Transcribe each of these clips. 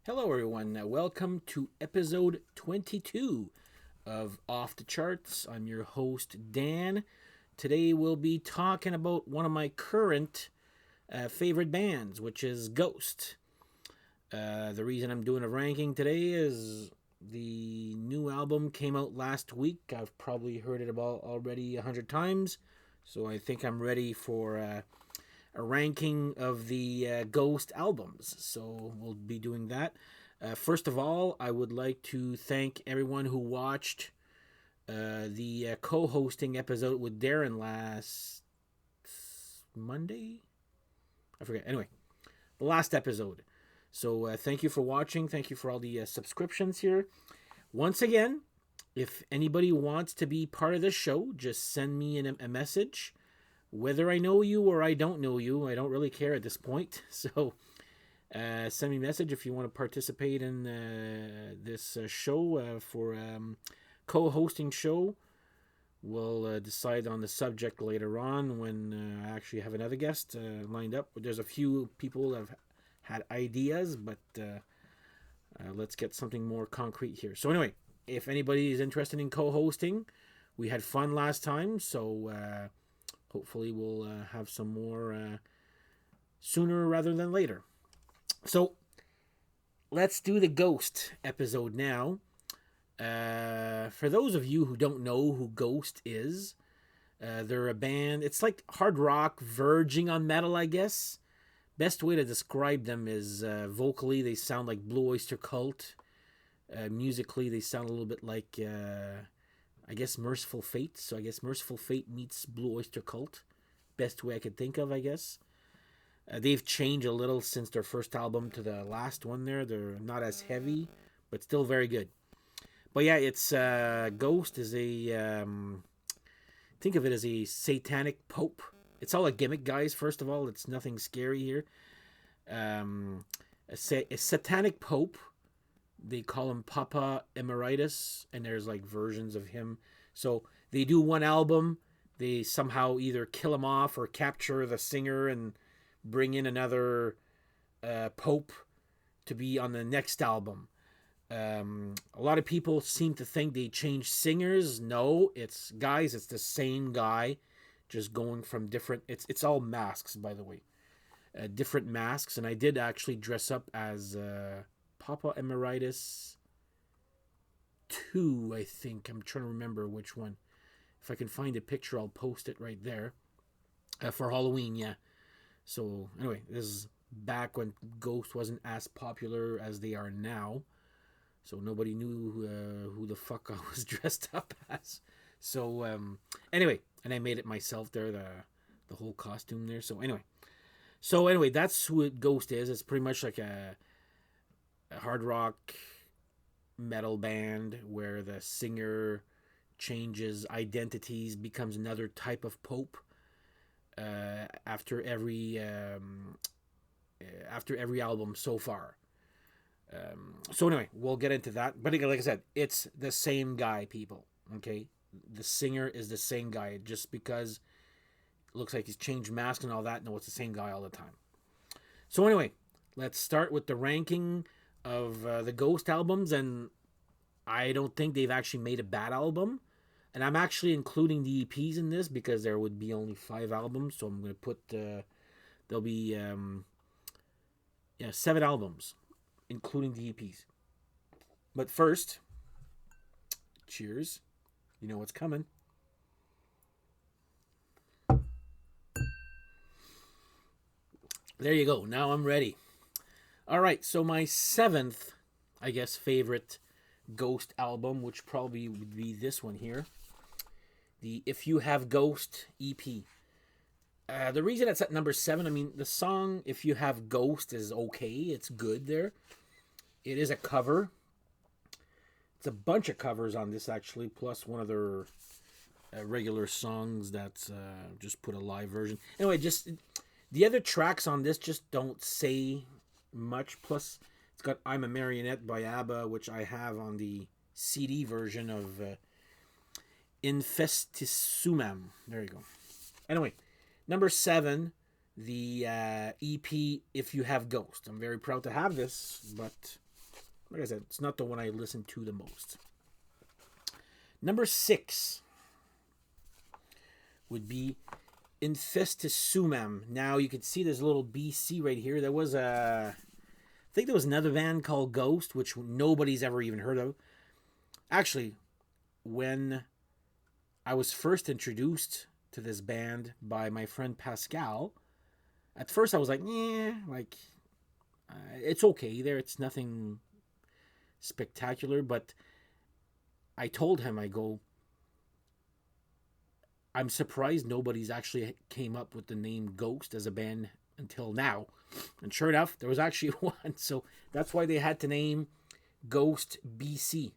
Hello, everyone. Welcome to episode 22 of Off the Charts. I'm your host, Dan. Today, we'll be talking about one of my current favorite bands, which is Ghost. The reason I'm doing a ranking today is the new album came out last week. I've probably heard it about already 100 times, so I think I'm ready for a ranking of the Ghost albums. So we'll be doing that. First of all, I would like to thank everyone who watched the co-hosting episode with Darren last Monday. I forget. Anyway, the last episode. So thank you for watching. Thank you for all the subscriptions here. Once again, if anybody wants to be part of the show, just send me a message. Whether I know you or I don't know you, I don't really care at this point. So send me a message if you want to participate in this show for co-hosting show. We'll decide on the subject later on when I actually have another guest lined up. There's a few people that have had ideas, but let's get something more concrete here. So anyway, if anybody is interested in co-hosting, we had fun last time, so hopefully we'll have some more sooner rather than later. So let's do the Ghost episode now. For those of you who don't know who Ghost is, they're a band. It's like hard rock verging on metal, I guess. Best way to describe them is vocally they sound like Blue Oyster Cult. Musically they sound a little bit like I guess Merciful Fate. So I guess Merciful Fate meets Blue Oyster Cult. Best way I could think of, I guess. They've changed a little since their first album to the last one there. They're not as heavy, but still very good. But yeah, it's Ghost is a think of it as a satanic pope. It's all a gimmick, guys. First of all, it's nothing scary here. A satanic pope. They call him Papa Emeritus, and there's like versions of him. So they do one album. They somehow either kill him off or capture the singer and bring in another pope to be on the next album. A lot of people seem to think they changed singers. No, it's the same guy, just going from different. It's all masks, by the way, different masks. And I did actually dress up as Papa Emeritus 2, I think. I'm trying to remember which one. If I can find a picture, I'll post it right there for Halloween. Yeah. So anyway, this is back when Ghost wasn't as popular as they are now. So nobody knew who the fuck I was dressed up as. So anyway, and I made it myself there, the whole costume there. So anyway, that's who Ghost is. It's pretty much like a hard rock metal band where the singer changes identities, becomes another type of pope after every album so far. So anyway, we'll get into that. But like I said, it's the same guy, people. Okay, the singer is the same guy. Just because it looks like he's changed mask and all that, no, it's the same guy all the time. So anyway, let's start with the ranking of the Ghost albums, and I don't think they've actually made a bad album. And I'm actually including the EPs in this because there would be only 5 albums, so I'm going to put there'll be 7 albums, including the EPs. But first, cheers. You know what's coming. There you go. Now I'm ready. All right, so my 7th, I guess, favorite Ghost album, which probably would be this one here, the If You Have Ghost EP. The reason it's at number 7, I mean, the song If You Have Ghost is okay. It's good there. It is a cover. It's a bunch of covers on this, actually, plus one of their regular songs that's just put a live version. Anyway, just the other tracks on this just don't say much. Plus, it's got I'm a Marionette by ABBA, which I have on the CD version of Infestissumam. There you go. Anyway, number 7, the EP If You Have Ghost. I'm very proud to have this, but like I said, it's not the one I listen to the most. Number 6 would be Infestisumam. Now you can see there's a little BC right here. I think there was another band called Ghost, which nobody's ever even heard of. Actually, when I was first introduced to this band by my friend Pascal, at first I was like, it's okay there. It's nothing spectacular, but I told him, I'm surprised nobody's actually came up with the name Ghost as a band until now. And sure enough, there was actually one. So that's why they had to name Ghost BC.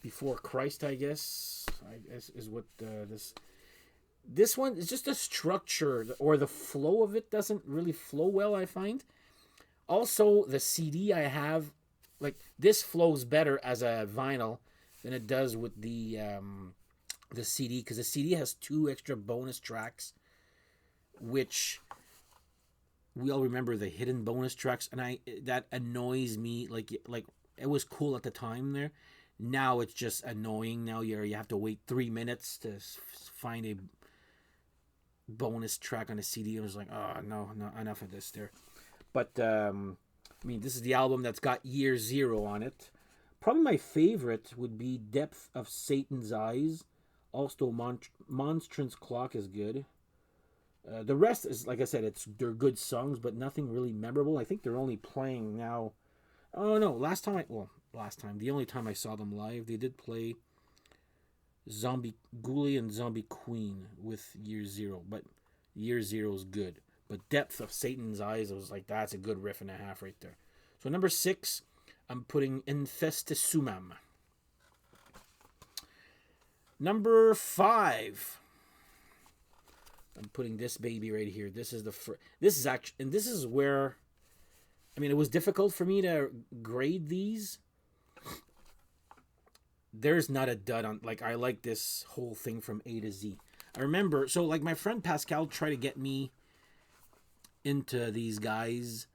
Before Christ, I guess is what this one is. Just the structure or the flow of it doesn't really flow well, I find. Also, the CD I have, like, this flows better as a vinyl than it does with the CD, because the CD has 2 extra bonus tracks, which we all remember the hidden bonus tracks, and that annoys me. Like it was cool at the time there. Now it's just annoying. Now you have to wait 3 minutes to find a bonus track on a CD. I was like, oh, no, enough of this there. But, this is the album that's got Year Zero on it. Probably my favorite would be Depth of Satan's Eyes. Also, Monstrance Clock is good. The rest is, like I said, they're good songs, but nothing really memorable. I think they're only playing now. Oh, no, the only time I saw them live, they did play Zombie Ghoulie and Zombie Queen with Year Zero, but Year Zero is good. But Depth of Satan's Eyes, I was like, that's a good riff and a half right there. So number 6, I'm putting Infestisumam. Number 5, I'm putting this baby right here. This is actually, and this is where, it was difficult for me to grade these. There's not a dud on, I like this whole thing from A to Z. I remember, so my friend Pascal tried to get me into these guys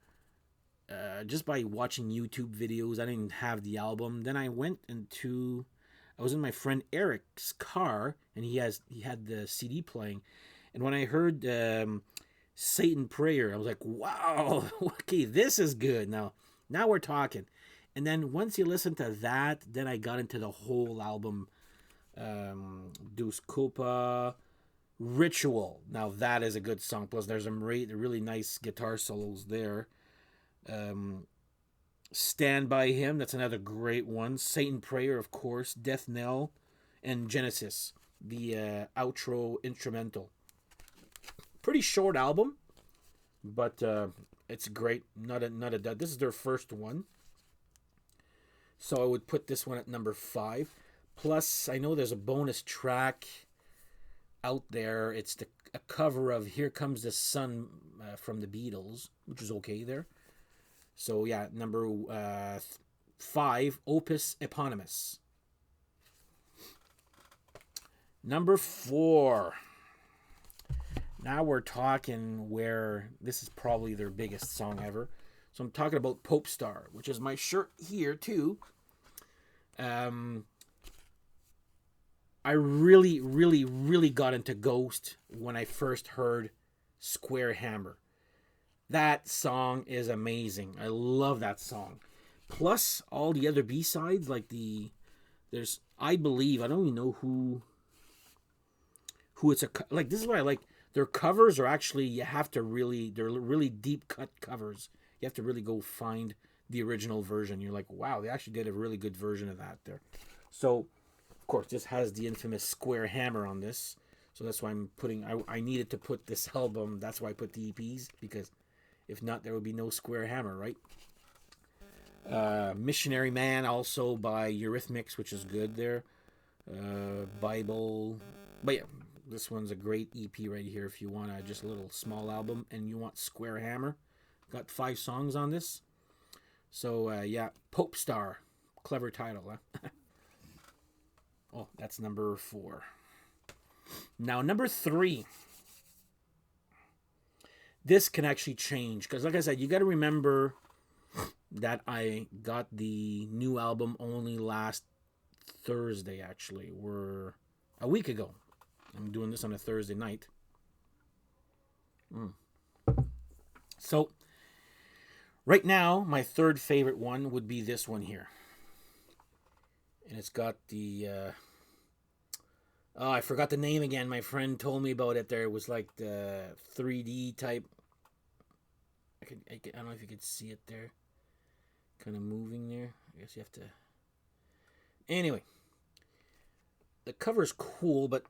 just by watching YouTube videos. I didn't have the album. Then I was in my friend Eric's car, and he had the CD playing. And when I heard Satan Prayer, I was like, wow, okay, this is good. Now we're talking. And then once you listen to that, then I got into the whole album. Deus Culpa, Ritual. Now that is a good song. Plus there's some really nice guitar solos there. Stand By Him, that's another great one. Satan Prayer, of course. Death Knell, and Genesis, the outro instrumental. Pretty short album, but it's great. Not a dud. This is their first one. So I would put this one at number 5. Plus, I know there's a bonus track out there. It's a cover of Here Comes the Sun from the Beatles, which is okay there. So, yeah, number 5, Opus Eponymous. Number 4. Now we're talking where this is probably their biggest song ever. So I'm talking about Pope Star, which is my shirt here too. I really, really, really got into Ghost when I first heard Square Hammer. That song is amazing. I love that song. Plus all the other B-sides, I believe, I don't even know who it's this is what I like. Their covers are actually, they're really deep cut covers. You have to really go find the original version. You're like, wow, they actually did a really good version of that there. So, of course, this has the infamous Square Hammer on this. So that's why I'm putting, I needed to put this album. That's why I put the EPs, because if not, there would be no Square Hammer, right? Missionary Man, also by Eurythmics, which is good there. Bible. But yeah, this one's a great EP right here if you want just a little small album and you want Square Hammer. Got 5 songs on this. So, yeah, Pope Star. Clever title, huh? Oh, that's number 4. Now, number 3. This can actually change. Because, like I said, you got to remember that I got the new album only last Thursday, actually. We're a week ago. I'm doing this on a Thursday night. So, right now, my third favorite one would be this one here. And it's got the... oh, I forgot the name again. My friend told me about it there. It was like the 3D type. I don't know if you could see it there. Kind of moving there. I guess you have to... Anyway. The cover's cool, but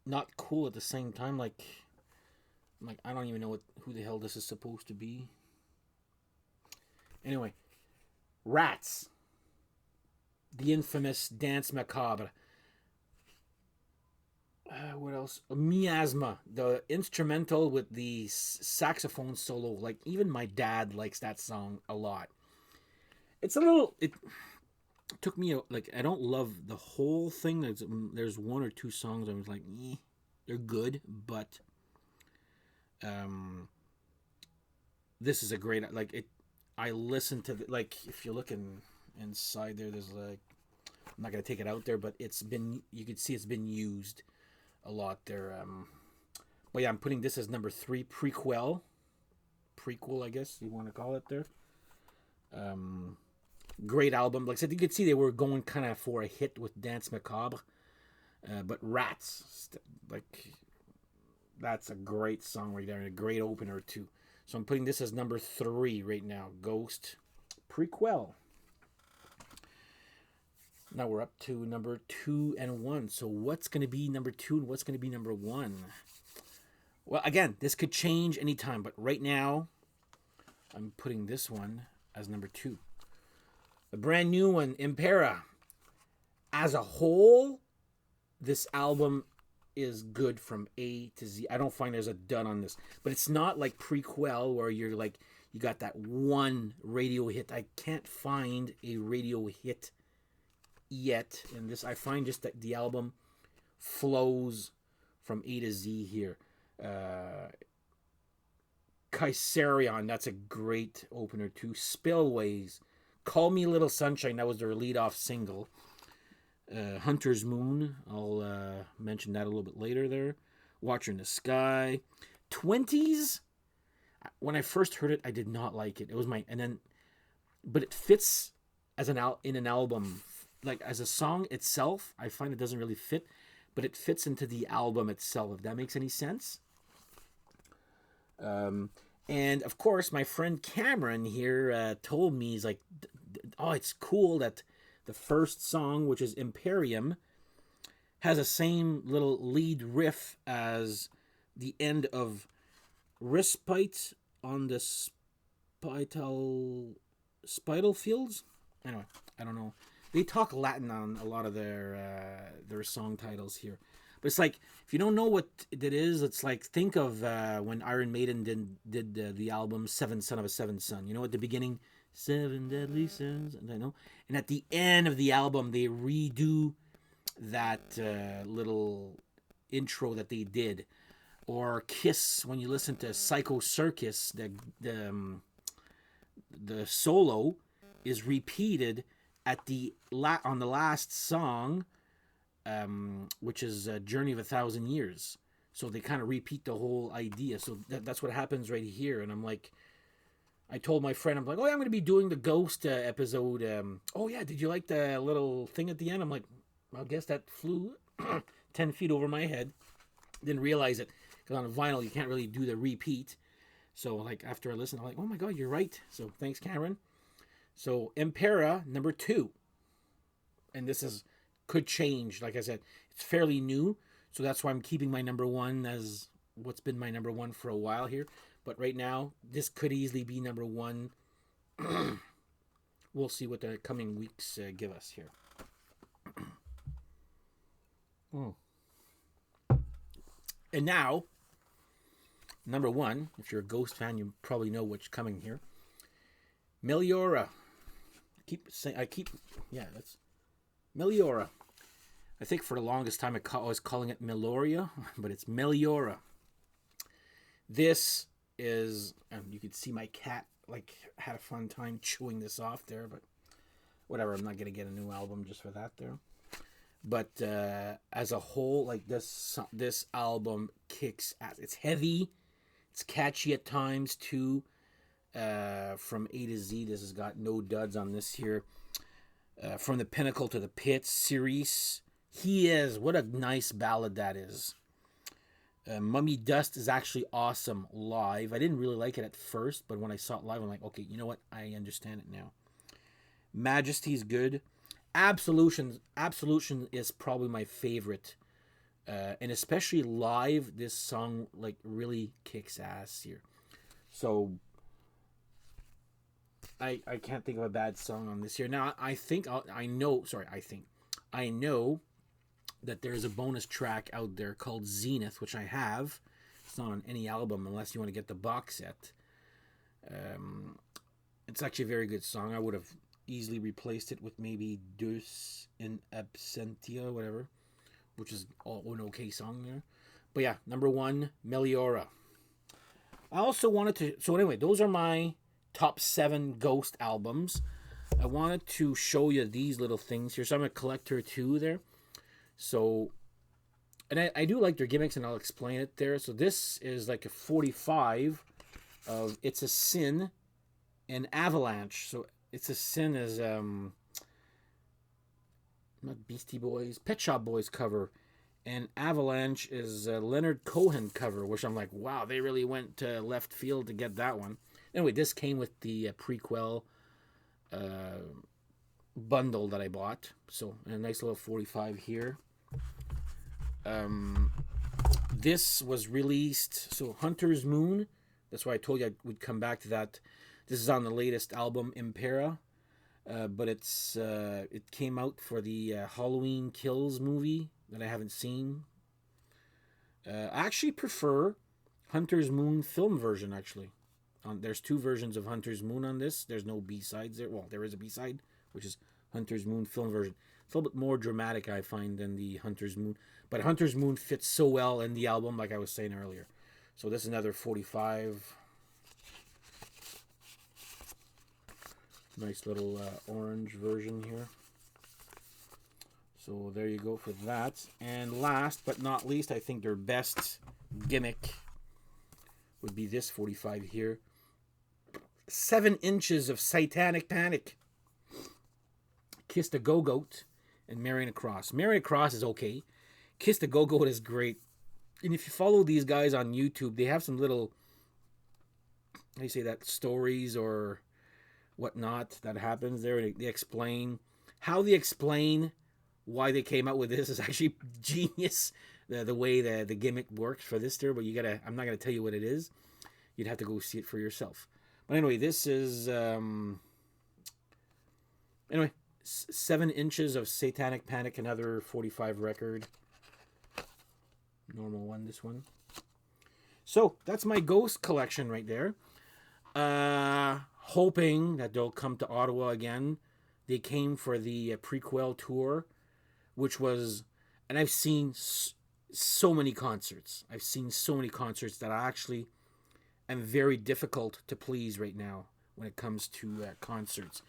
not cool at the same time. Like I don't even know who the hell this is supposed to be. Anyway. Rats. The infamous Dance Macabre. What else? Miasma, the instrumental with the saxophone solo. Like, even my dad likes that song a lot. It's a little... It took me... Like, I don't love the whole thing. There's one or two songs I was like, they're good, but... this is a great... Like, it... I listen to... Like, if you're looking inside there, there's like... I'm not going to take it out there, but it's been... You can see it's been used a lot there. But yeah, I'm putting this as number 3, prequel, I guess you want to call it there. Great album. Like I said, you could see they were going kind of for a hit with Dance Macabre. But Rats, like, that's a great song right there and a great opener too. So I'm putting this as number 3 right now. Ghost, prequel. Now we're up to number 2 and 1. So what's going to be number 2 and what's going to be number 1? Well, again, this could change anytime, but right now, I'm putting this one as number 2. A brand new one, Imperium. As a whole, this album is good from A to Z. I don't find there's a dud on this, but it's not like prequel where you're like, you got that one radio hit. I can't find a radio hit yet, and this I find just that the album flows from A to Z here. Kaiserion, that's a great opener too. Spillways, Call Me Little Sunshine, that was their lead-off single. Hunter's Moon, I'll mention that a little bit later there. Watcher in the Sky. 20s, when I first heard it, I did not like it. It was but it fits as in an album. Like, as a song itself, I find it doesn't really fit, but it fits into the album itself, if that makes any sense. And, of course, my friend Cameron here told me, he's like, oh, it's cool that the first song, which is Imperium, has the same little lead riff as the end of Respite on the Spital Fields. Anyway, I don't know. They talk Latin on a lot of their song titles here. But it's like, if you don't know what it is, it's like, think of when Iron Maiden did the album Seven Son of a Seven Son. You know, at the beginning, 7 deadly sins, I know. And at the end of the album, they redo that little intro that they did. Or Kiss, when you listen to Psycho Circus, the solo is repeated at on the last song, which is Journey of 1,000 Years. So they kind of repeat the whole idea. So that's what happens right here. And I'm like, I told my friend, I'm like, oh yeah, I'm going to be doing the Ghost episode. Oh yeah, did you like the little thing at the end? I'm like, I guess that flew 10 feet over my head. Didn't realize it. Because on a vinyl, you can't really do the repeat. So like after I listened, I'm like, oh my God, you're right. So thanks, Cameron. So Impera, number 2. And this could change. Like I said, it's fairly new. So that's why I'm keeping my number 1 as what's been my number 1 for a while here. But right now, this could easily be number 1. We'll see what the coming weeks give us here. And now, number 1, if you're a Ghost fan, you probably know what's coming here. Meliora. That's Meliora. I think for the longest time I was calling it Meloria, but it's Meliora. This is, and you can see my cat like had a fun time chewing this off there, but whatever. I'm not gonna get a new album just for that there. But as a whole, like this album kicks ass. It's heavy, it's catchy at times too. From A to Z, this has got no duds on this here. From the Pinnacle to the Pits series, he is. What a nice ballad that is. Mummy Dust is actually awesome live. I didn't really like it at first, but when I saw it live, I'm like, okay, you know what? I understand it now. Majesty's good. Absolution is probably my favorite. And especially live, this song like really kicks ass here. So I can't think of a bad song on this here. Now I know that there's a bonus track out there called Zenith, which I have. It's not on any album unless you want to get the box set. It's actually a very good song. I would have easily replaced it with maybe Deus in Absentia, whatever, which is an okay song there. But yeah, number 1, Meliora. I also wanted to... So anyway, those are my top 7 Ghost albums. I wanted to show you these little things here. So I'm a collector too there. So, and I do like their gimmicks, and I'll explain it there. So this is like a 45 of It's a Sin and Avalanche. So It's a Sin is not Beastie Boys, Pet Shop Boys cover, and Avalanche is a Leonard Cohen cover, which I'm like, wow, they really went to left field to get that one. Anyway, this came with the prequel bundle that I bought. So a nice little 45 here. This was released, so Hunter's Moon, that's why I told you I would come back to that. This is on the latest album, Imperium, but it came out for the Halloween Kills movie that I haven't seen. I actually prefer Hunter's Moon film version, actually. There's 2 versions of Hunter's Moon on this. There's no B-sides there. Well, there is a B-side, which is Hunter's Moon film version. It's a little bit more dramatic, I find, than the Hunter's Moon. But Hunter's Moon fits so well in the album, like I was saying earlier. So this is another 45. Nice little orange version here. So there you go for that. And last but not least, I think their best gimmick would be this 45 here. 7 inches of Satanic Panic. Kiss the Go-Goat and Marrying a Cross. Marrying a Cross is okay. Kiss the Go-Goat is great. And if you follow these guys on YouTube, they have some little, how do you say that, stories or whatnot that happens there. They explain. How they explain why they came out with this is actually genius. The way the gimmick works for this there, but I'm not gonna tell you what it is. You'd have to go see it for yourself. But anyway, this is 7 inches of Satanic Panic, another 45 record. Normal one, this one. So that's my Ghost collection right there. Hoping that they'll come to Ottawa again. They came for the prequel tour, which was, and I've seen so many concerts. I've seen so many concerts that I actually am very difficult to please right now when it comes to concerts.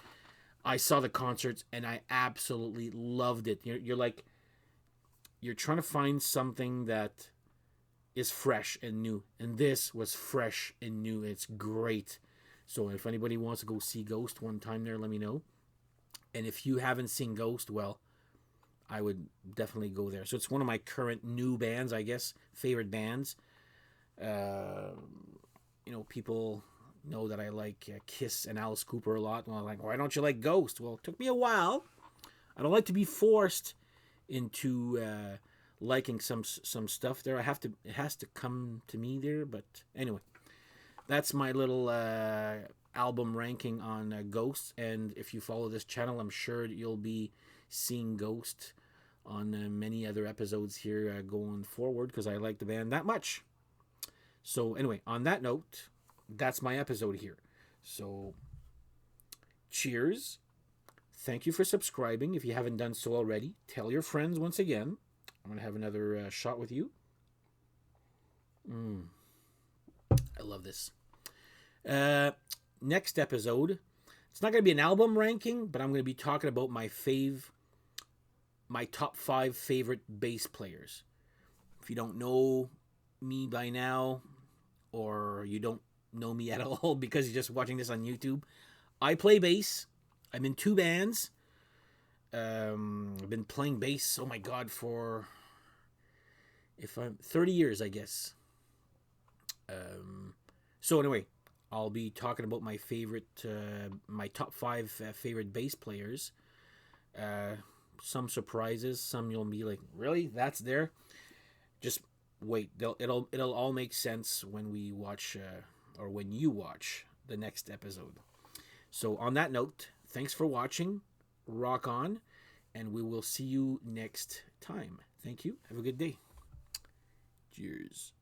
I saw the concerts and I absolutely loved it. You're trying to find something that is fresh and new, and this was fresh and new. It's great. So if anybody wants to go see Ghost one time there, let me know. And if you haven't seen Ghost, well, I would definitely go there. So it's one of my current new bands, I guess, favorite bands. People know that I like Kiss and Alice Cooper a lot. Well, I'm like, why don't you like Ghost? Well, it took me a while. I don't like to be forced into liking some stuff there. It has to come to me there. But anyway, that's my little album ranking on Ghost. And if you follow this channel, I'm sure you'll be seeing Ghost on many other episodes here going forward, because I like the band that much. So anyway, on that note, that's my episode here. So cheers. Thank you for subscribing. If you haven't done so already, tell your friends once again. I'm going to have another shot with you. I love this. next episode, it's not going to be an album ranking, but I'm going to be talking about my top 5 favorite bass players. If you don't know me by now, or you don't know me at all because you're just watching this on YouTube, I play bass. I'm in 2 bands. I've been playing bass, oh my god, for 30 years, I guess. So anyway, I'll be talking about my top 5 favorite bass players. Some surprises, some you'll be like, really? That's there? Just wait. It'll all make sense when we watch, or when you watch the next episode. So on that note, thanks for watching. Rock on, and we will see you next time. Thank you. Have a good day. Cheers.